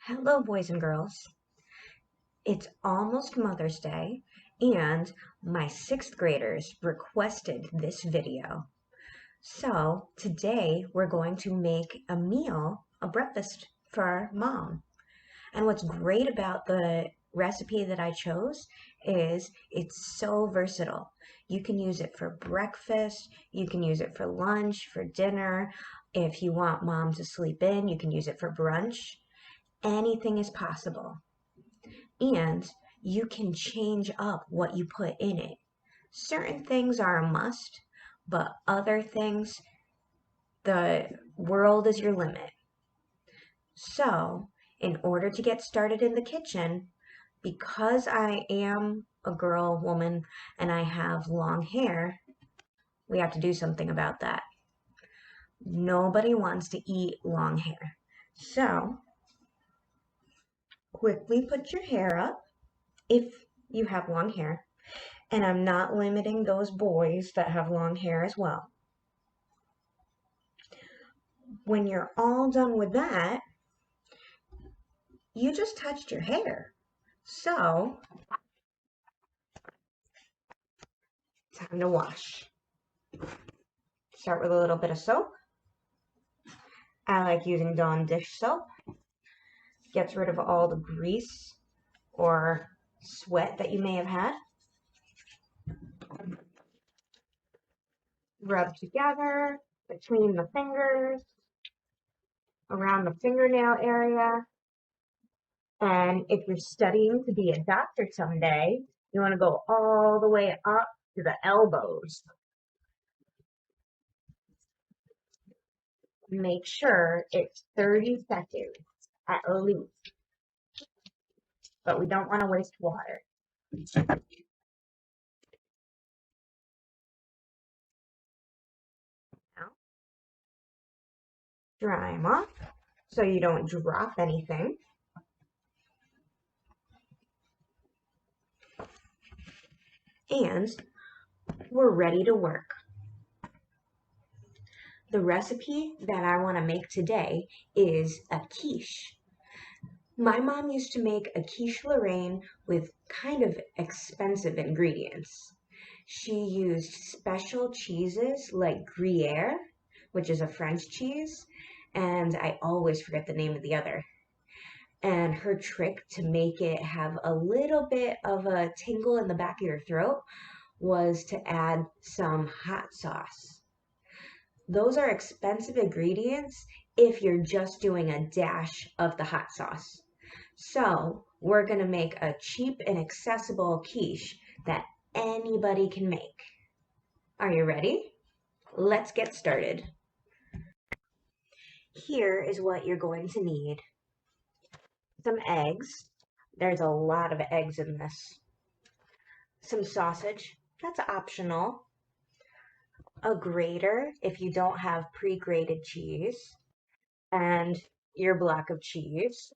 Hello, boys and girls. It's almost Mother's Day, and my sixth graders requested this video. So today we're going to make a meal, a breakfast for our mom. And what's great about the recipe that I chose is it's so versatile. You can use it for breakfast, you can use it for lunch, for dinner. If you want mom to sleep in, you can use it for brunch. Anything is possible. And you can change up what you put in it. Certain things are a must, but other things, the world is your limit. So, in order to get started in the kitchen, because I am a girl, woman, and I have long hair, we have to do something about that. Nobody wants to eat long hair. So, quickly put your hair up if you have long hair. And I'm not limiting those boys that have long hair as well. When you're all done with that, you just touched your hair. So, time to wash. Start with a little bit of soap. I like using Dawn dish soap. Gets rid of all the grease or sweat that you may have had. Rub together between the fingers, around the fingernail area. And if you're studying to be a doctor someday, you want to go all the way up to the elbows. Make sure it's 30 seconds at least, but we don't want to waste water. Now, dry them off so you don't drop anything. And we're ready to work. The recipe that I want to make today is a quiche. My mom used to make a quiche Lorraine with kind of expensive ingredients. She used special cheeses like Gruyere, which is a French cheese, and I always forget the name of the other. And her trick to make it have a little bit of a tingle in the back of your throat was to add some hot sauce. Those are expensive ingredients if you're just doing a dash of the hot sauce. So we're going to make a cheap and accessible quiche that anybody can make. Are you ready? Let's get started. Here is what you're going to need. Some eggs. There's a lot of eggs in this. Some sausage. That's optional. A grater if you don't have pre-grated cheese. And your block of cheese.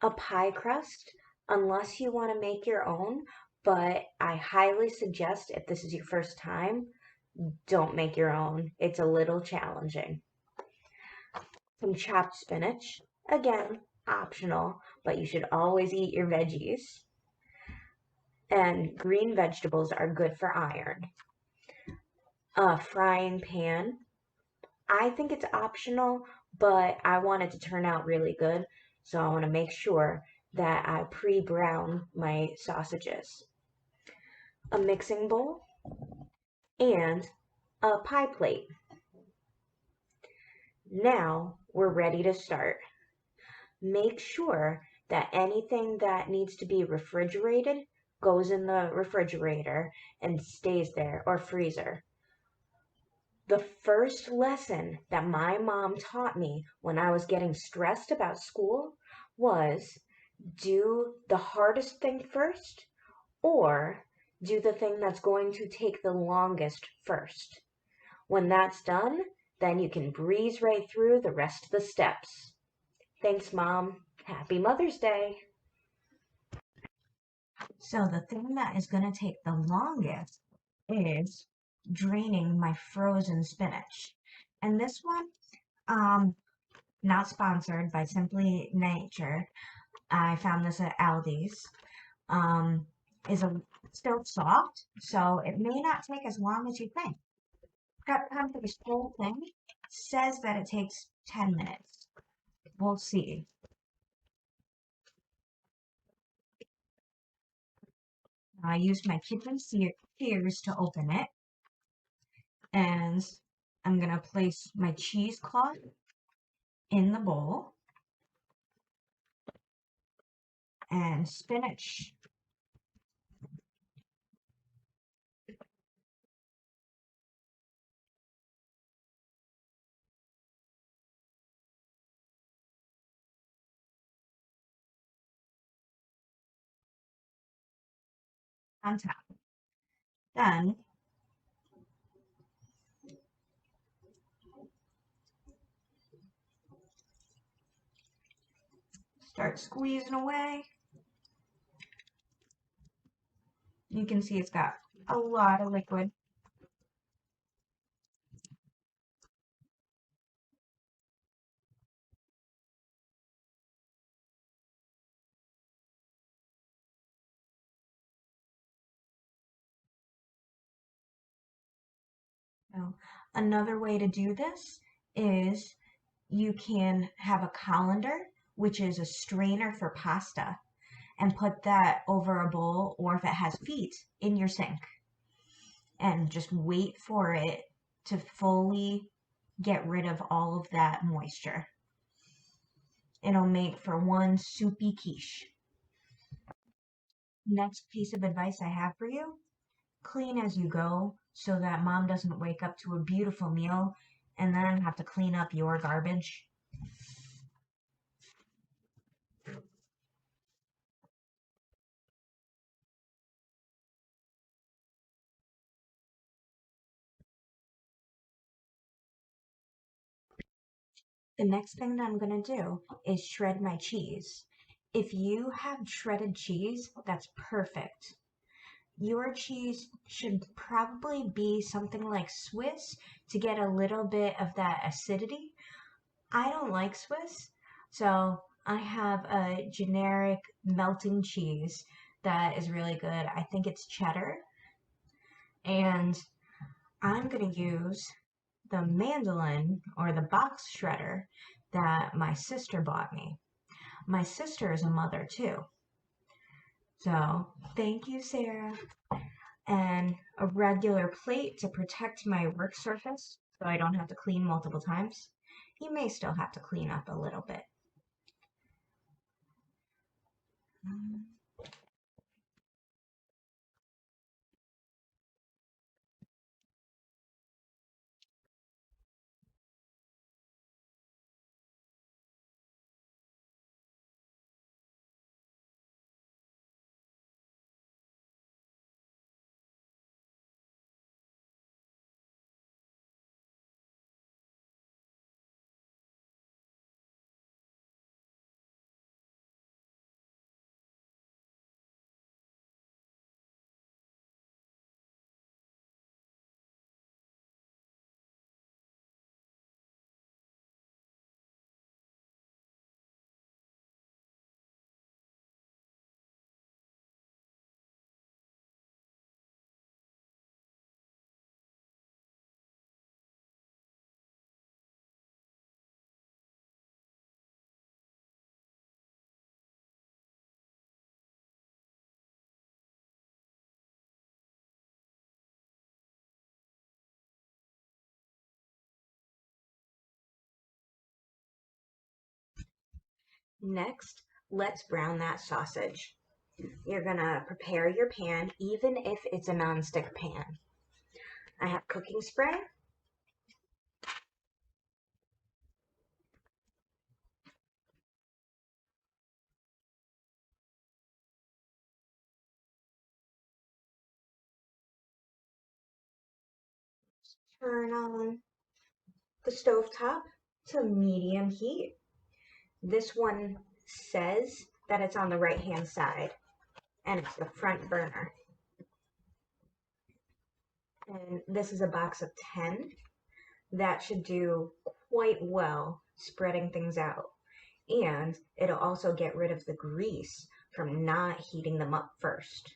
A pie crust, unless you want to make your own, but I highly suggest if this is your first time, don't make your own. It's a little challenging. Some chopped spinach, again, optional, but you should always eat your veggies. And green vegetables are good for iron. A frying pan, I think it's optional, but I want it to turn out really good, so I want to make sure that I pre-brown my sausages. A mixing bowl and a pie plate. Now we're ready to start. Make sure that anything that needs to be refrigerated goes in the refrigerator and stays there, or freezer. The first lesson that my mom taught me when I was getting stressed about school was do the hardest thing first, or do the thing that's going to take the longest first. When that's done, then you can breeze right through the rest of the steps. Thanks, Mom. Happy Mother's Day. So the thing that is going to take the longest is draining my frozen spinach. And this one, not sponsored by Simply Nature. I found this at Aldi's. Um, is a still soft, so it may not take as long as you think. Prep time for this whole thing says that it takes 10 minutes. We'll see. I used my kitchen shears to open it, and I'm gonna place my cheesecloth in the bowl and spinach on top. Then start squeezing away. You can see it's got a lot of liquid. Now, another way to do this is you can have a colander, which is a strainer for pasta, and put that over a bowl, or if it has feet, in your sink, and just wait for it to fully get rid of all of that moisture. It'll make for one soupy quiche. Next piece of advice I have for you: clean as you go so that mom doesn't wake up to a beautiful meal and then have to clean up your garbage. The next thing that I'm going to do is shred my cheese. If you have shredded cheese, that's perfect. Your cheese should probably be something like Swiss to get a little bit of that acidity. I don't like Swiss, so I have a generic melting cheese that is really good. I think it's cheddar, and I'm going to use the mandolin or the box shredder that my sister bought me. My sister is a mother too. So thank you, Sarah. And a regular plate to protect my work surface so I don't have to clean multiple times. You may still have to clean up a little bit. Next, let's brown that sausage. You're gonna prepare your pan, even if it's a nonstick pan. I have cooking spray. Turn on the stove top to medium heat. This one says that it's on the right hand side, and it's the front burner. And this is a box of 10. That should do quite well spreading things out. And it'll also get rid of the grease from not heating them up first.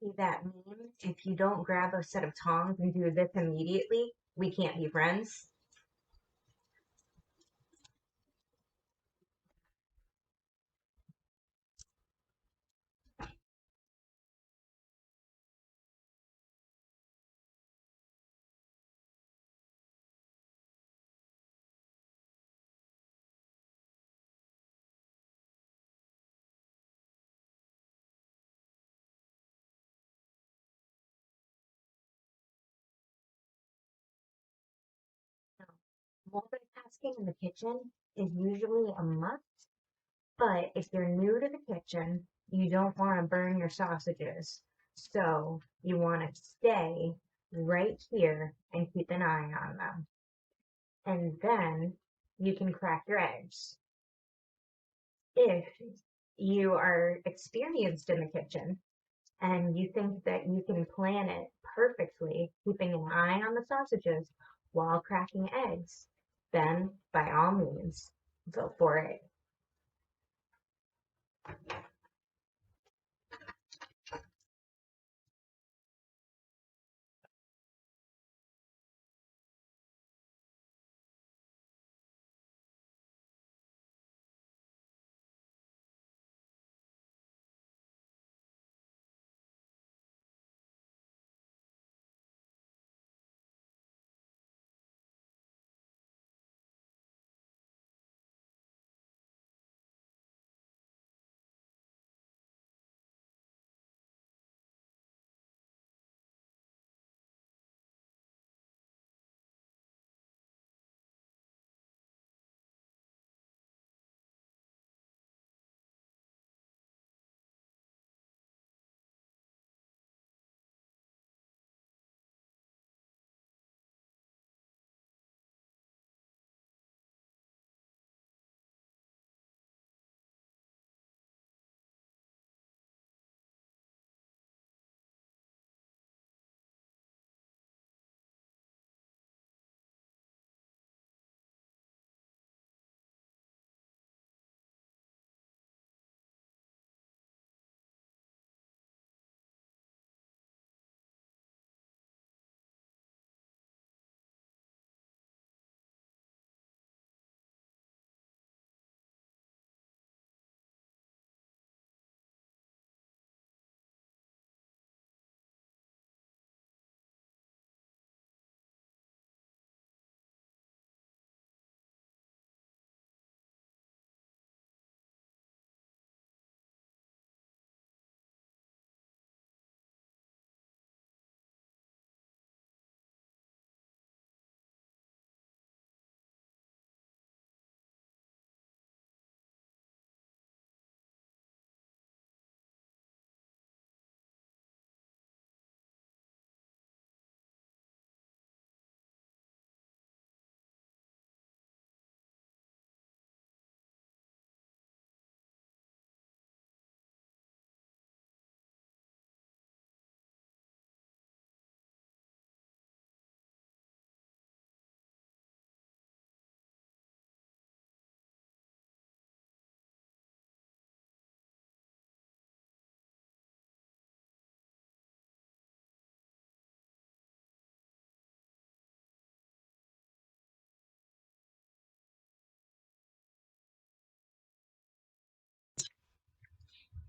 See that meme? If you don't grab a set of tongs and do this immediately, we can't be friends. Multitasking in the kitchen is usually a must, but if you're new to the kitchen, you don't want to burn your sausages. So you want to stay right here and keep an eye on them. And then you can crack your eggs. If you are experienced in the kitchen and you think that you can plan it perfectly, keeping an eye on the sausages while cracking eggs, then by all means, go for it.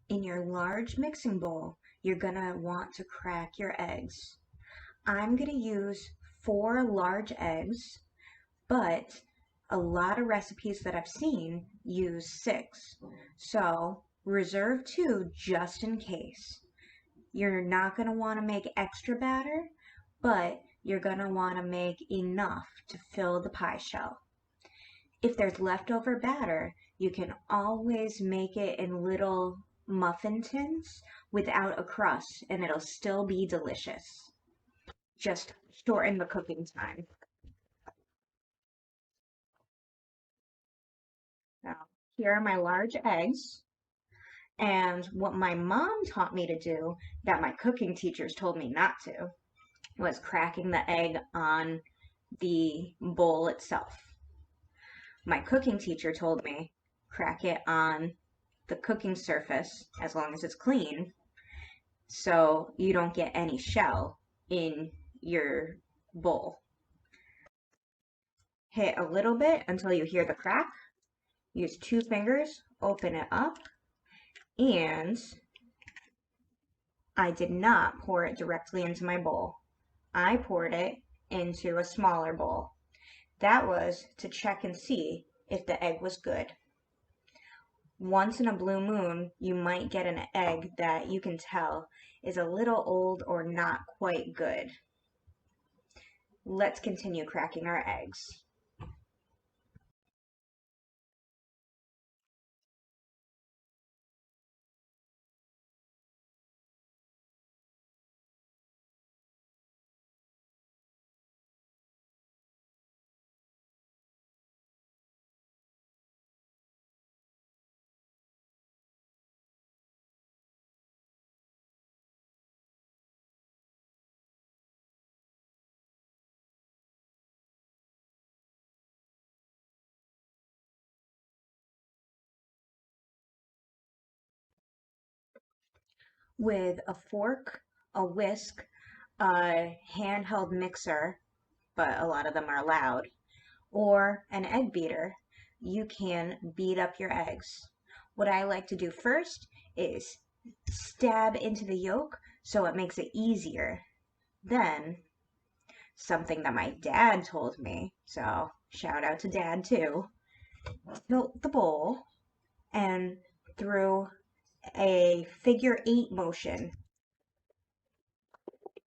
In your large mixing bowl, you're gonna want to crack your eggs. I'm gonna use 4 large eggs, but a lot of recipes that I've seen use 6. So Reserve two just in case. You're not going to want to make extra batter, but you're going to want to make enough to fill the pie shell. If there's leftover batter, you can always make it in little muffin tins without a crust, and it'll still be delicious. Just shorten the cooking time. Now, here are my large eggs. And what my mom taught me to do, that my cooking teachers told me not to, was cracking the egg on the bowl itself. My cooking teacher told me crack it on the cooking surface as long as it's clean so you don't get any shell in your bowl. Hit a little bit until you hear the crack. Use two fingers, open it up, and I did not pour it directly into my bowl. I poured it into a smaller bowl. That was to check and see if the egg was good. Once in a blue moon, you might get an egg that you can tell is a little old or not quite good. Let's continue cracking our eggs. With a fork, a whisk, a handheld mixer, but a lot of them are loud, or an egg beater, you can beat up your eggs. What I like to do first is stab into the yolk so it makes it easier. Then, something that my dad told me, so shout out to dad too, tilt the bowl and through a figure eight motion,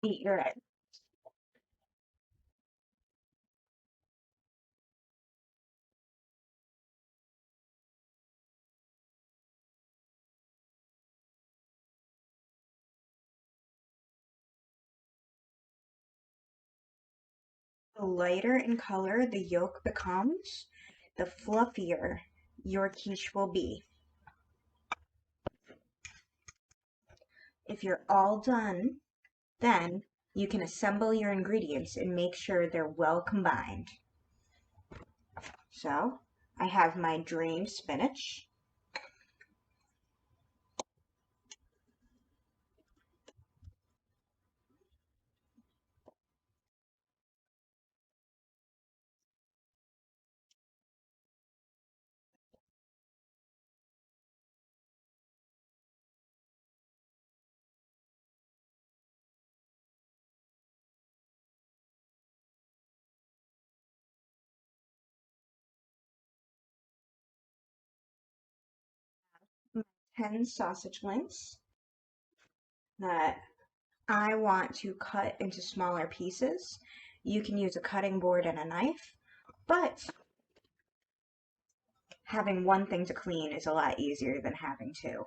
beat your egg. The lighter in color the yolk becomes, the fluffier your quiche will be. If you're all done, then you can assemble your ingredients and make sure they're well combined. So I have my drained spinach, my 10 sausage links that I want to cut into smaller pieces. You can use a cutting board and a knife, but having one thing to clean is a lot easier than having two.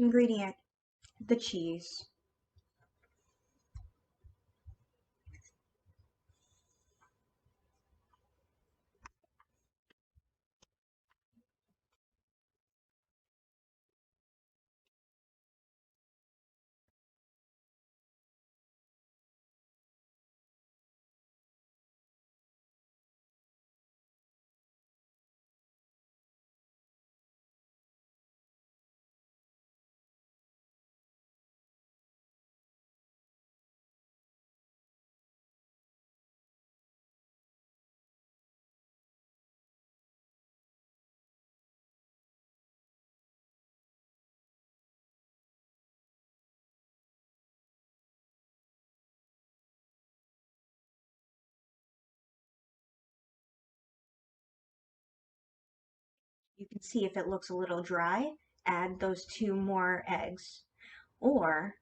ingredient, the cheese. You can see if it looks a little dry, add those 2 more eggs. Or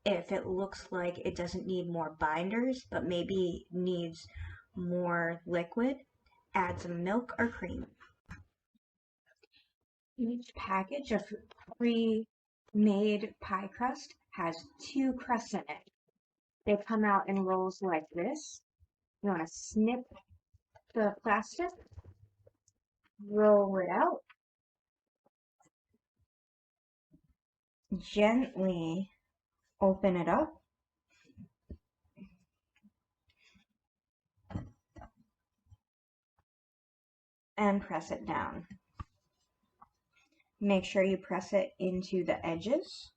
if it looks like it doesn't need more binders, but maybe needs more liquid, add some milk or cream. Each package of pre-made pie crust has 2 crusts in it. They come out in rolls like this. You want to snip the plastic, roll it out, gently open it up, and press it down. Make sure you press it into the edges.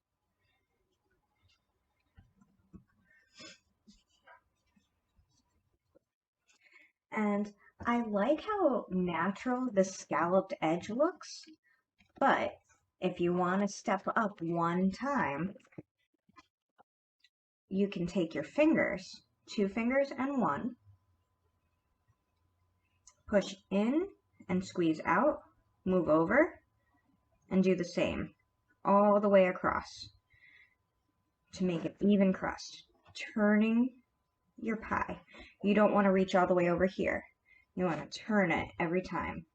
And I like how natural the scalloped edge looks, but if you want to step up one time, you can take your fingers, 2 fingers and 1, push in and squeeze out, move over, and do the same all the way across to make an even crust, turning your pie. You don't want to reach all the way over here. You want to turn it every time.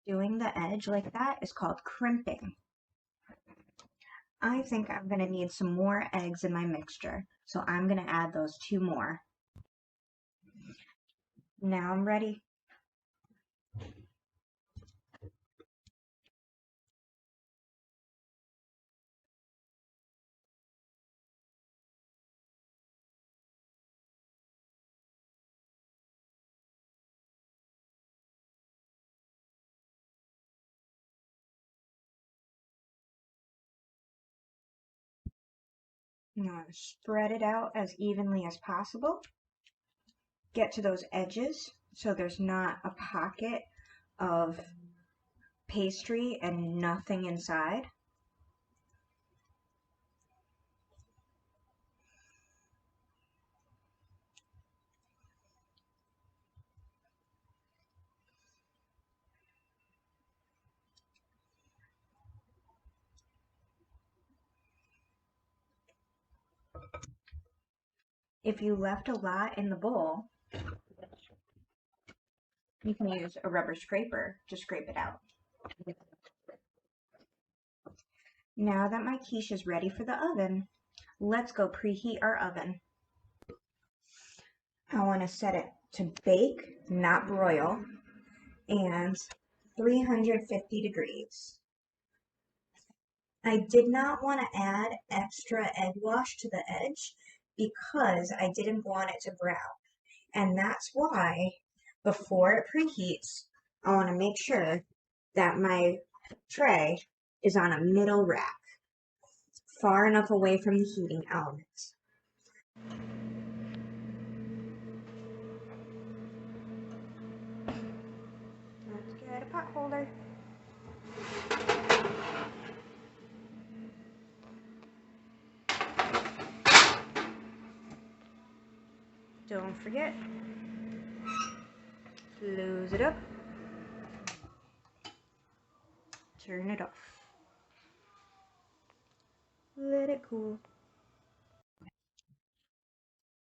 Doing the edge like that is called crimping. I think I'm going to need some more eggs in my mixture, so I'm going to add those 2 more. Now I'm ready. Now spread it out as evenly as possible. Get to those edges so there's not a pocket of pastry and nothing inside. If you left a lot in the bowl, you can use a rubber scraper to scrape it out. Now that my quiche is ready for the oven, let's go preheat our oven. I want to set it to bake, not broil, and 350 degrees. I did not want to add extra egg wash to the edge because I didn't want it to brown. And that's why before it preheats, I want to make sure that my tray is on a middle rack, far enough away from the heating elements. Let's get a pot holder. Don't forget, close it up, turn it off, let it cool.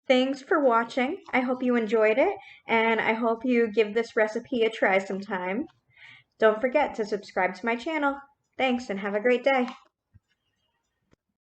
Thanks for watching. I hope you enjoyed it, and I hope you give this recipe a try sometime. Don't forget to subscribe to my channel. Thanks, and have a great day.